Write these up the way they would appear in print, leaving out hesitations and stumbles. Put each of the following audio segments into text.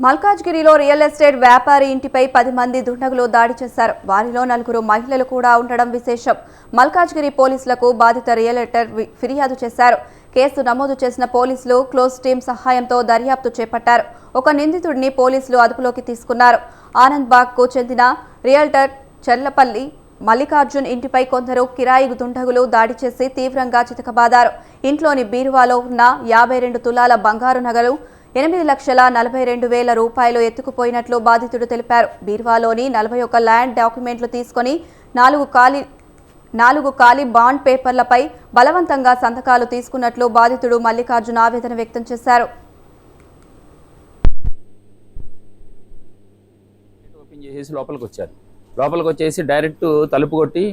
మల్కాజ్గిరిలో real estate వ్యాపారి ఇంటిపై 10 మంది దుండగులు దాడి చేశారు. వారిలో 4 మహిళలు కూడా ఉండడం విశేషం. మల్కాజ్గిరి పోలీసులకు బాధిత రియల్టర్ ఫిర్యాదు చేశారు. కేసు నమోదు చేసిన పోలీసులు క్లోజ్ టీం సహాయంతో దర్యాప్తు చేపట్టారు. ఒక నిందితుడిని పోలీసులు అదుపులోకి తీసుకున్నారు. ఆనంద్బాగ్కు చెందిన రియల్టర్ చెర్లపల్లి మల్లికార్జున్ ఇంటిపై కొందరు కిరాయి దుండగులు దాడి చేసి తీవ్రంగా చితకబాదారు. ఇంట్లోని బీరువాలో ఉన్న 52 తులాల బంగారు నగలు 8,42,000 రూపాయలు ఎత్తుకుపోయినట్లు బాధితుడు తెలిపారు. బీర్వాలోని 41 ల్యాండ్ డాక్యుమెంట్లు తీసుకుని 4 ఖాళీ బాండ్ పేపర్లపై బలవంతంగా సంతకాలు తీసుకున్నట్లు బాధితుడు మల్లికార్జున్ ఆవేదన వ్యక్తం చేశారు. లోపలికి వచ్చేసి డైరెక్ట్ తలుపు కొట్టి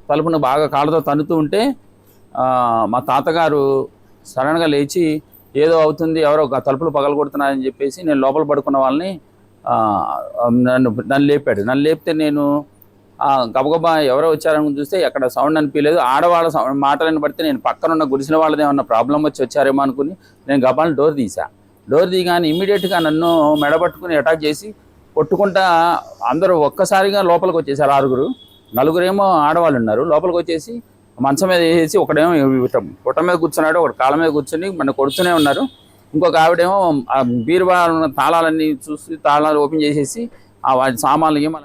తలుపును బాగా కాళ్ళతో తన్నుతూ ఉంటే మా తాతగారు సడన్గా లేచి ఏదో అవుతుంది, ఎవరో తలుపులు పగలగొడుతున్నారని చెప్పేసి నేను లోపల పడుకున్న వాళ్ళని నన్ను లేపాడు. నన్ను లేపితే నేను గబగబా ఎవరో వచ్చారని చూస్తే ఎక్కడ సౌండ్ అనిపించలేదు. ఆడవాళ్ళ మాటలను బట్టి నేను పక్కనున్న గుడిసిన వాళ్ళది ఏమన్నా ప్రాబ్లం వచ్చారేమో అనుకుని నేను గబాలను డోర్ తీసా. డోర్ తీయగానే ఇమ్మీడియట్గా నన్ను మెడబట్టుకుని అటాక్ చేసి కొట్టుకుంటా అందరూ ఒక్కసారిగా లోపలికి వచ్చేసారు. 6 4 ఆడవాళ్ళు ఉన్నారు. లోపలికి వచ్చేసి మంచం మీద వేసేసి ఒకడేమో పుట్ట మీద కూర్చున్నాడు, ఒకటి కాళ్ళ మీద కూర్చొని మన కొడుతూనే ఉన్నారు. ఇంకొక ఆవిడేమో బీరువా తాళాలన్నీ చూసి తాళాలు ఓపెన్ చేసేసి ఆ సామాన్లు ఏమో